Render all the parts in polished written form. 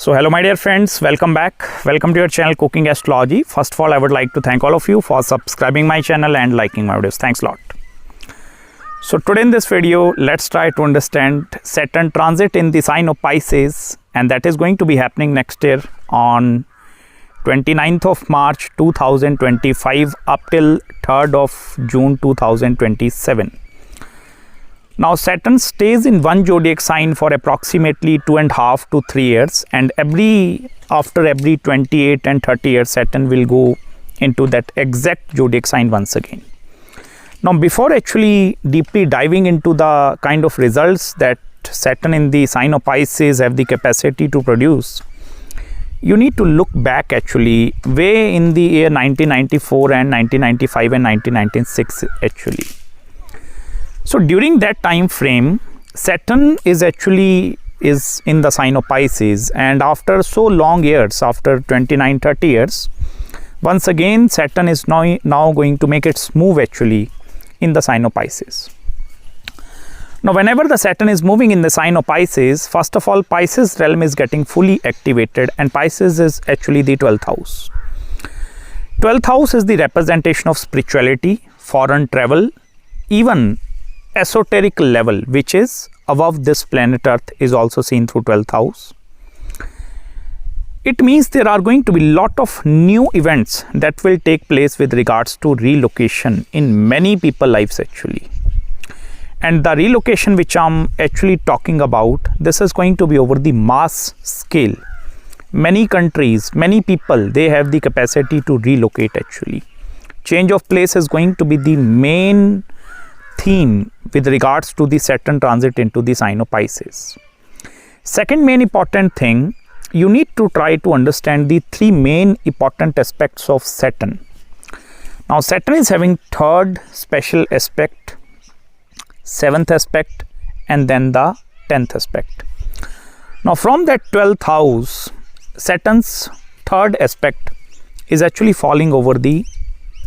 So hello my dear friends, welcome back. Welcome to your channel Cooking Astrology. First of all, I would like to thank all of you for subscribing my channel and liking my videos. Thanks a lot. So today in this video, let's try to understand Saturn transit in the sign of Pisces, and that is going to be happening next year on 29th of March 2025 up till 3rd of June 2027. Now Saturn stays in one zodiac sign for approximately 2.5 to 3 years, and after every 28 and 30 years Saturn will go into that exact zodiac sign once again. Now before actually deeply diving into the kind of results that Saturn in the sign of Pisces have the capacity to produce, you need to look back actually way in the year 1994 and 1995 and 1996 actually. So during that time frame, Saturn is in the sign of Pisces, and after so long years, after 29-30 years, once again Saturn is now going to make its move actually in the sign of Pisces. Now whenever the Saturn is moving in the sign of Pisces, first of all Pisces realm is getting fully activated, and Pisces is actually the 12th house. 12th house is the representation of spirituality, foreign travel, even esoteric level, which is above this planet Earth, is also seen through 12th house. It means there are going to be lot of new events that will take place with regards to relocation in many people lives actually. And the relocation which I'm actually talking about, this is going to be over the mass scale. Many countries, many people, they have the capacity to relocate actually. Change of place is going to be the main theme with regards to the Saturn transit into the sign of Pisces. Second main important thing, you need to try to understand the three main important aspects of Saturn. Now Saturn is having third special aspect, 7th aspect, and then the 10th aspect. Now from that 12th house, Saturn's third aspect is actually falling over the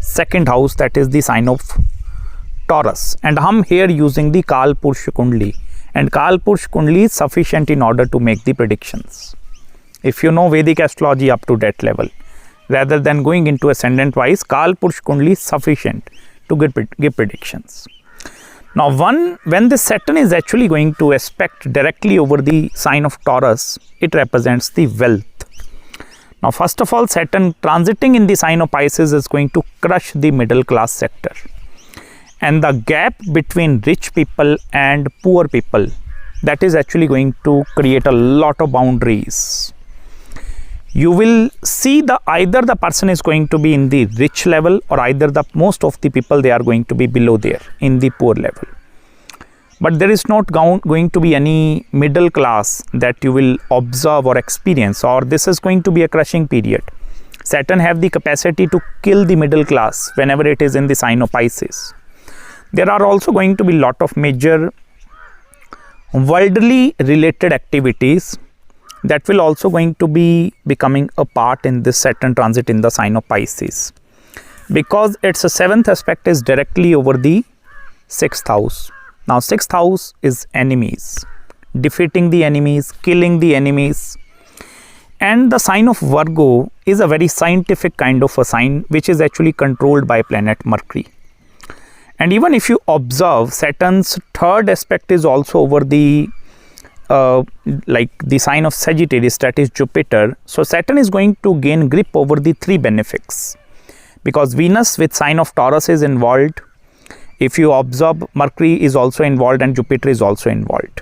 second house, that is the sign of Taurus, and I'm here using the Kalpurusha Kundli, and Kalpurusha Kundli is sufficient in order to make the predictions. If you know Vedic astrology up to that level, rather than going into ascendant wise, Kalpurusha Kundli is sufficient to give predictions. Now when the Saturn is actually going to aspect directly over the sign of Taurus, it represents the wealth. Now first of all, Saturn transiting in the sign of Pisces is going to crush the middle class sector. And the gap between rich people and poor people, that is actually going to create a lot of boundaries. You will see either the person is going to be in the rich level, or either most of the people, they are going to be below there in the poor level. But there is not going to be any middle class that you will observe or experience, or this is going to be a crushing period. Saturn have the capacity to kill the middle class whenever it is in the sign of Pisces. There are also going to be lot of major worldly related activities that will also going to be becoming a part in this Saturn transit in the sign of Pisces, because its 7th aspect is directly over the 6th house. Now 6th house is enemies, defeating the enemies, killing the enemies, and the sign of Virgo is a very scientific kind of a sign which is actually controlled by planet Mercury. And even if you observe, Saturn's third aspect is also over the the sign of Sagittarius, that is Jupiter. So Saturn is going to gain grip over the three benefics, because Venus with sign of Taurus is involved. If you observe, Mercury is also involved and Jupiter is also involved.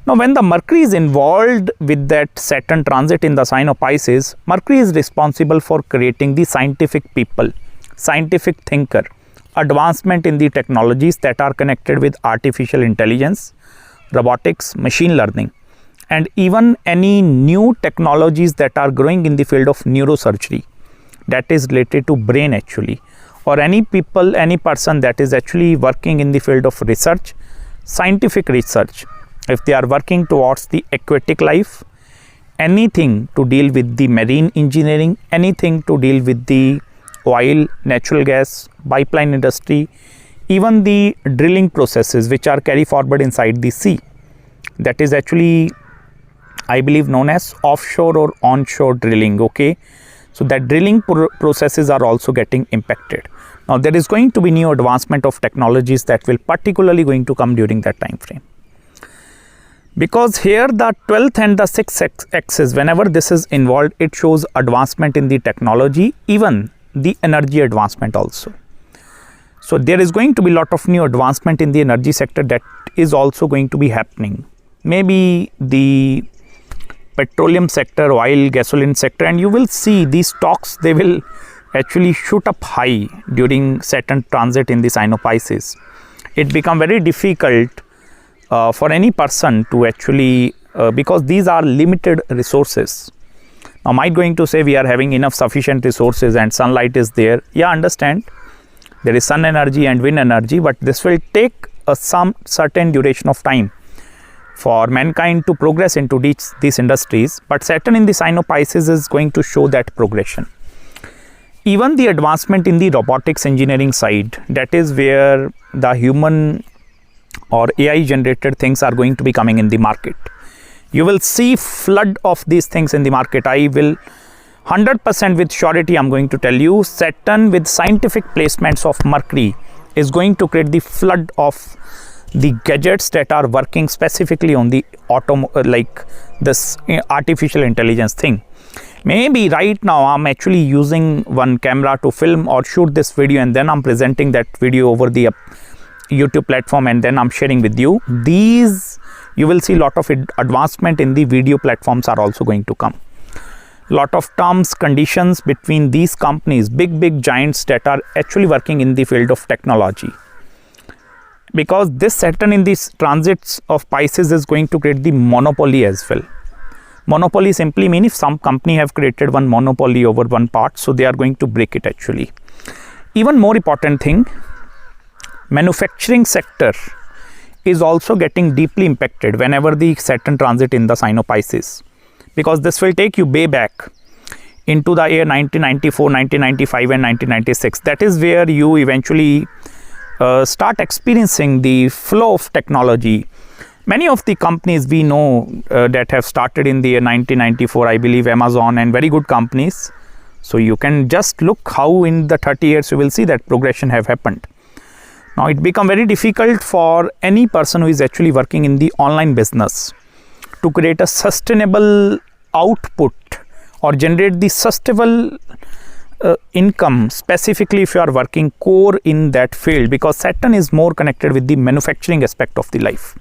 Now when the Mercury is involved with that Saturn transit in the sign of Pisces, Mercury is responsible for creating the scientific people, scientific thinker, advancement in the technologies that are connected with artificial intelligence, robotics, machine learning, and even any new technologies that are growing in the field of neurosurgery, that is related to brain actually, or any person that is actually working in the field of research, scientific research, if they are working towards the aquatic life, anything to deal with the marine engineering, anything to deal with the oil, natural gas, pipeline industry, even the drilling processes which are carried forward inside the sea, that is actually I believe known as offshore or onshore drilling. Okay, so that drilling processes are also getting impacted. Now there is going to be new advancement of technologies that will particularly going to come during that time frame, because here the 12th and the 6th axis, whenever this is involved, it shows advancement in the technology, even the energy advancement also. So there is going to be a lot of new advancement in the energy sector that is also going to be happening. Maybe the petroleum sector, oil, gasoline sector, and you will see these stocks, they will actually shoot up high during Saturn transit in the sign of Pisces. It become very difficult for any person to actually, because these are limited resources. Now might going to say we are having enough sufficient resources and sunlight is there. Yeah, understand. There is sun energy and wind energy, but this will take some certain duration of time for mankind to progress into these industries. But Saturn in the sign of Pisces is going to show that progression. Even the advancement in the robotics engineering side, that is where the human or AI generated things are going to be coming in the market. You will see flood of these things in the market. I will 100% with surety I'm going to tell you, Saturn with scientific placements of Mercury is going to create the flood of the gadgets that are working specifically on the like this artificial intelligence thing. Maybe right now I'm actually using one camera to film or shoot this video, and then I'm presenting that video over the YouTube platform, and then I'm sharing with you. These, you will see lot of advancement in the video platforms are also going to come. Lot of terms, conditions between these companies, big giants that are actually working in the field of technology. Because this Saturn in these transits of Pisces is going to create the monopoly as well. Monopoly simply means if some company have created one monopoly over one part, so they are going to break it actually. Even more important thing, manufacturing sector is also getting deeply impacted whenever the Saturn transit in the sign of Pisces, because this will take you way back into the year 1994, 1995 and 1996. That is where you eventually start experiencing the flow of technology. Many of the companies we know that have started in the year 1994, I believe Amazon and very good companies. So you can just look how in the 30 years you will see that progression have happened. Now it become very difficult for any person who is actually working in the online business to create a sustainable output or generate the sustainable income, specifically if you are working core in that field, because Saturn is more connected with the manufacturing aspect of the life.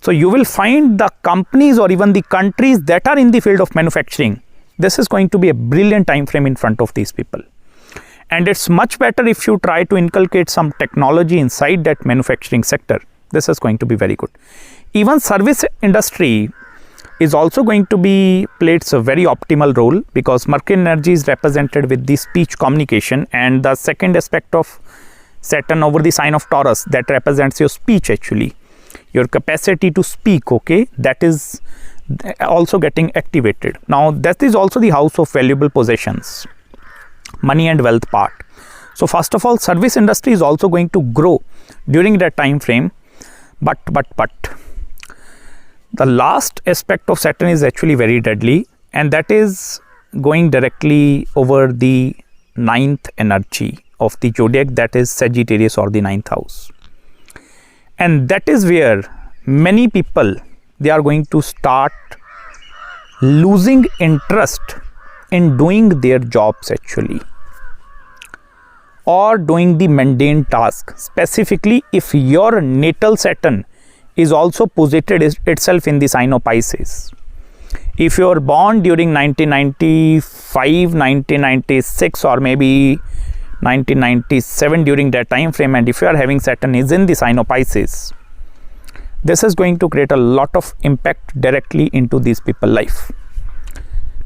So you will find the companies or even the countries that are in the field of manufacturing, this is going to be a brilliant time frame in front of these people. And it's much better if you try to inculcate some technology inside that manufacturing sector. This is going to be very good. Even service industry is also going to be played a very optimal role, because Mercury energy is represented with the speech communication, and the second aspect of Saturn over the sign of Taurus, that represents your speech actually, your capacity to speak. Okay, that is also getting activated. Now that is also the house of valuable possessions, money and wealth part. So first of all, service industry is also going to grow during that time frame, but the last aspect of Saturn is actually very deadly, and that is going directly over the 9th energy of the zodiac, that is Sagittarius or the 9th house. And that is where many people, they are going to start losing interest in doing their jobs actually, or doing the mundane task, specifically if your natal Saturn is also posited itself in the sign of Pisces. If you are born during 1995, 1996 or maybe 1997 during that time frame, and if you are having Saturn is in the sign of Pisces, this is going to create a lot of impact directly into these people's life,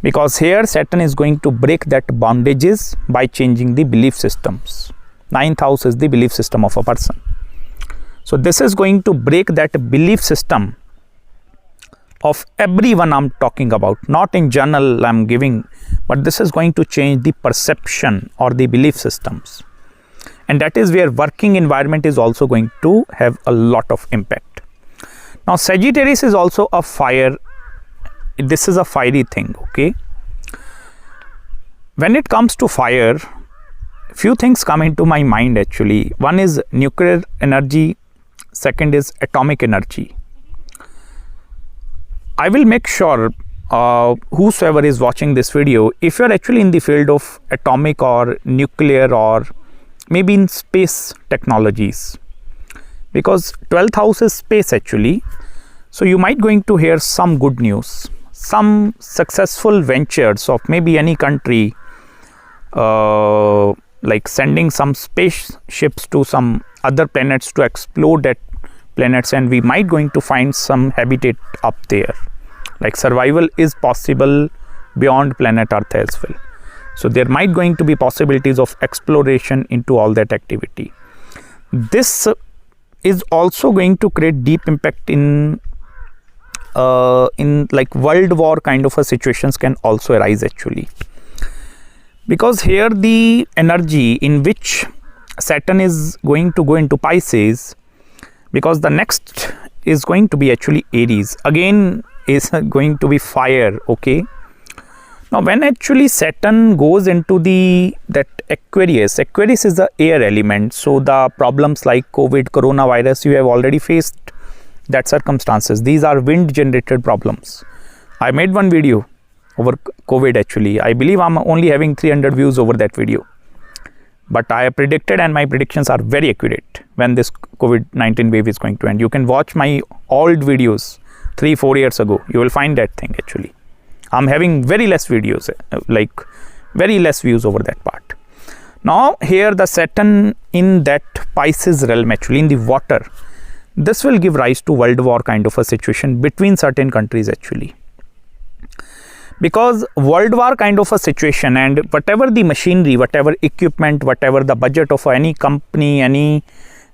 because here Saturn is going to break that bondages by changing the belief systems. 9th house is the belief system of a person. So this is going to break that belief system of everyone I'm talking about, not in general I'm giving, but this is going to change the perception or the belief systems. And that is where working environment is also going to have a lot of impact. Now Sagittarius is also a fire this is a fiery thing. Okay, when it comes to fire, few things come into my mind actually. One is nuclear energy, second is atomic energy. I will make sure whosoever is watching this video, if you are actually in the field of atomic or nuclear or maybe in space technologies, because 12th house is space actually, so you might going to hear some good news, some successful ventures of maybe any country, like sending some spaceships to some other planets to explore that planets, and we might going to find some habitat up there. Like survival is possible beyond planet Earth as well. So there might going to be possibilities of exploration into all that activity. This is also going to create deep impact in like world war kind of a situations can also arise actually. Because here the energy in which Saturn is going to go into Pisces, because the next is going to be actually Aries, again is going to be fire. Okay, now when actually Saturn goes into that Aquarius is the air element, so the problems like COVID, coronavirus, you have already faced that circumstances. These are wind generated problems. I made one video over COVID actually. I believe I'm only having 300 views over that video, but I have predicted, and my predictions are very accurate when this COVID-19 wave is going to end. You can watch my old videos 3-4 years ago, you will find that thing actually. I'm having very less videos, like very less views over that part. Now here the Saturn in that Pisces realm actually, in the water, this will give rise to world war kind of a situation between certain countries actually. Because world war kind of a situation, and whatever the machinery, whatever equipment, whatever the budget of any company, any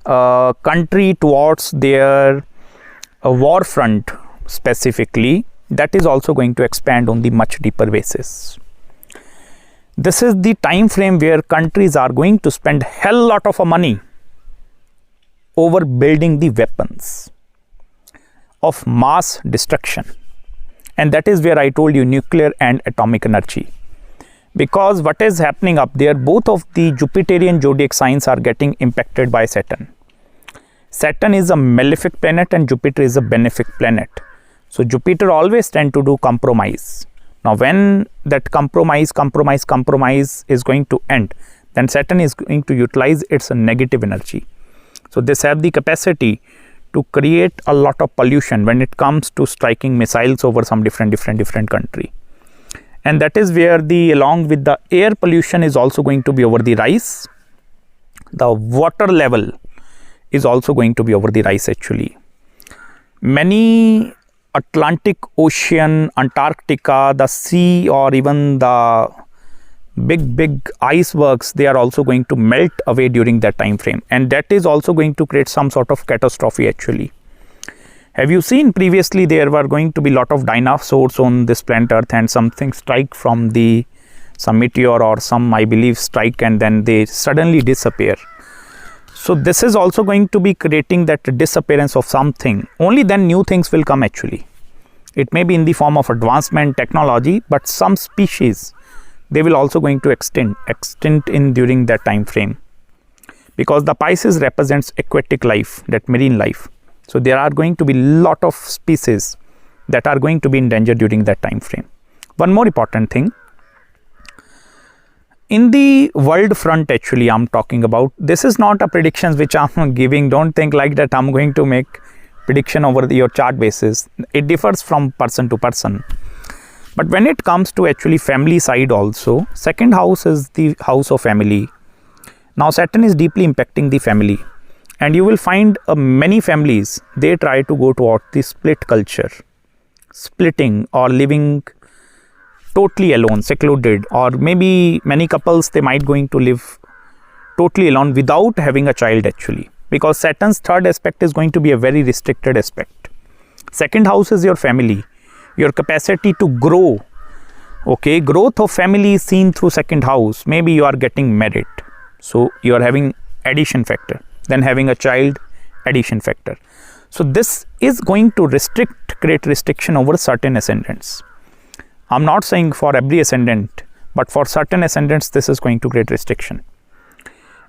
country towards their war front specifically, that is also going to expand on the much deeper basis. This is the time frame where countries are going to spend hell lot of money over building the weapons of mass destruction. And that is where I told you nuclear and atomic energy. Because what is happening up there, both of the Jupiterian zodiac signs are getting impacted by Saturn. Saturn is a malefic planet and Jupiter is a benefic planet. So Jupiter always tend to do compromise. Now when that compromise is going to end, then Saturn is going to utilize its negative energy. So this have the capacity to create a lot of pollution when it comes to striking missiles over some different country. And that is where along with the air pollution is also going to be over the rise. The water level is also going to be over the rise actually. Many Atlantic Ocean, Antarctica, the sea, or even the big icebergs, they are also going to melt away during that time frame, and that is also going to create some sort of catastrophe actually. Have you seen previously there were going to be lot of dinosaurs on this planet Earth, and something strike from some meteor or some, I believe, strike, and then they suddenly disappear. So this is also going to be creating that disappearance of something. Only then new things will come actually. It may be in the form of advancement technology, but some species, they will also going to extinct in during that time frame, because the Pisces represents aquatic life, that marine life. So there are going to be lot of species that are going to be in danger during that time frame. One more important thing, in the world front actually I'm talking about, this is not a predictions which I'm giving. Don't think like that I'm going to make prediction over your chart basis. It differs from person to person. But when it comes to actually family side also, second house is the house of family. Now Saturn is deeply impacting the family, and you will find many families, they try to go toward the split culture, splitting or living totally alone, secluded, or maybe many couples, they might going to live totally alone without having a child actually, because Saturn's third aspect is going to be a very restricted aspect. Second house is your family, your capacity to grow. Okay, growth of family is seen through second house. Maybe you are getting married, so you are having addition factor, then having a child, addition factor. So this is going to create restriction over certain ascendants. I'm not saying for every ascendant, but for certain ascendants, this is going to create restriction.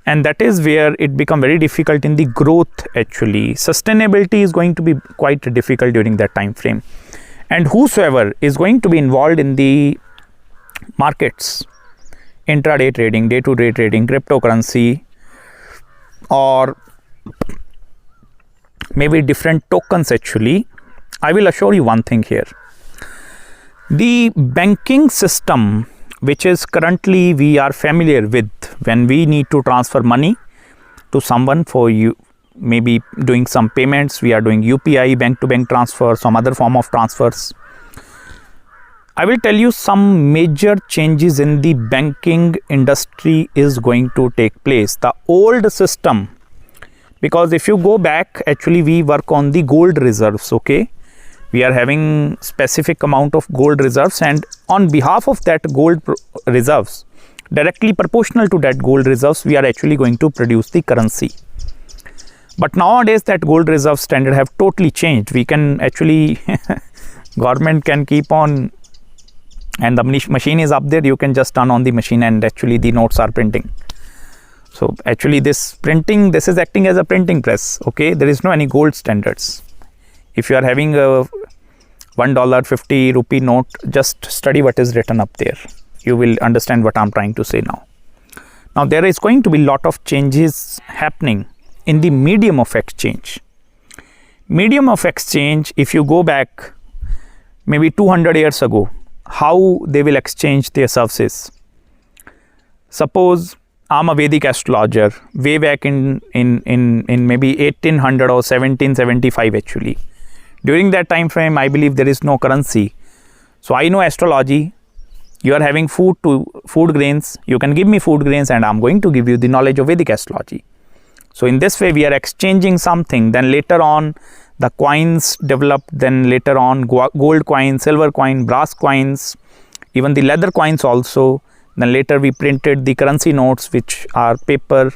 And that is where it becomes very difficult in the growth actually. Sustainability is going to be quite difficult during that time frame. And whosoever is going to be involved in the markets, intraday trading, day-to-day trading, cryptocurrency, or maybe different tokens actually, I will assure you one thing here. The banking system, which is currently we are familiar with when we need to transfer money to someone for you, maybe doing some payments, we are doing UPI, bank-to-bank transfer, some other form of transfers. I will tell you some major changes in the banking industry is going to take place. The old system, because if you go back, actually we work on the gold reserves, okay? We are having specific amount of gold reserves, and on behalf of that gold reserves, directly proportional to that gold reserves, we are actually going to produce the currency. But nowadays that gold reserve standard have totally changed. We can actually, government can keep on, and the machine is up there, you can just turn on the machine and actually the notes are printing. So actually this printing, this is acting as a printing press, okay? There is no any gold standards. If you are having a $1 50 rupee note, just study what is written up there. You will understand what I'm trying to say now. Now there is going to be a lot of changes happening in the medium of exchange. Medium of exchange, if you go back maybe 200 years ago, how they will exchange their services. Suppose I'm a Vedic astrologer way back in maybe 1800 or 1775 actually. During that time frame, I believe there is no currency. So I know astrology. You are having food grains. You can give me food grains and I'm going to give you the knowledge of Vedic astrology. So in this way, we are exchanging something. Then later on, the coins developed. Then later on, gold coin, silver coin, brass coins, even the leather coins also. Then later we printed the currency notes, which are paper.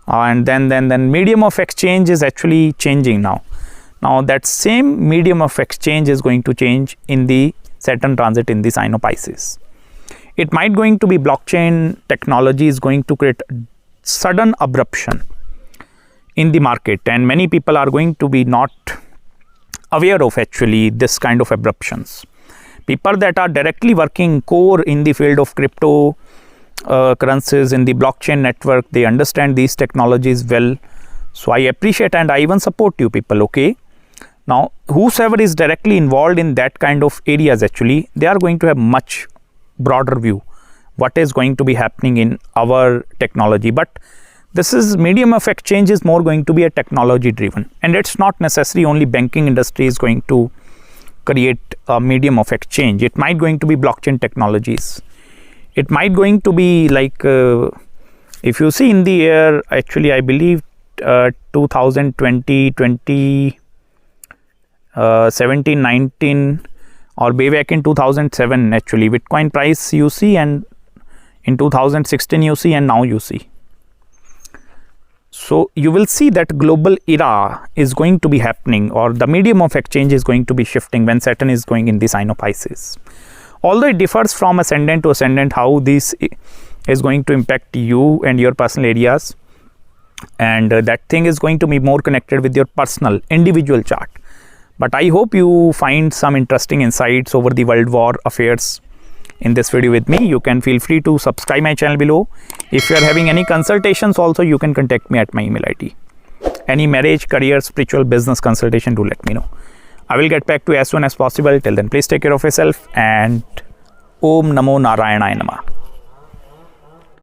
And then medium of exchange is actually changing now. Now that same medium of exchange is going to change in the Saturn transit in the sign of Pisces. It might going to be blockchain technology is going to create sudden abruption in the market, and many people are going to be not aware of actually this kind of abruptions. People that are directly working core in the field of crypto currencies in the blockchain network, they understand these technologies well. So I appreciate and I even support you people, okay? Now, whosoever is directly involved in that kind of areas actually, they are going to have much broader view what is going to be happening in our technology. But this is medium of exchange is more going to be a technology driven, and it's not necessarily only banking industry is going to create a medium of exchange. It might going to be blockchain technologies. It might going to be like if you see in the year actually I believe 2020 17 19 or way back in 2007 actually Bitcoin price you see, and in 2016 you see, and now you see. So you will see that global era is going to be happening, or the medium of exchange is going to be shifting when Saturn is going in the sign of Pisces. Although it differs from ascendant to ascendant how this is going to impact you and your personal areas, and that thing is going to be more connected with your personal individual chart. But I hope you find some interesting insights over the world war affairs in this video with me. You can feel free to subscribe my channel below. If you are having any consultations also, you can contact me at my email ID. Any marriage, career, spiritual, business consultation, do let me know. I will get back to you as soon as possible. Till then, please take care of yourself, and Om Namo Narayanaaya Namah.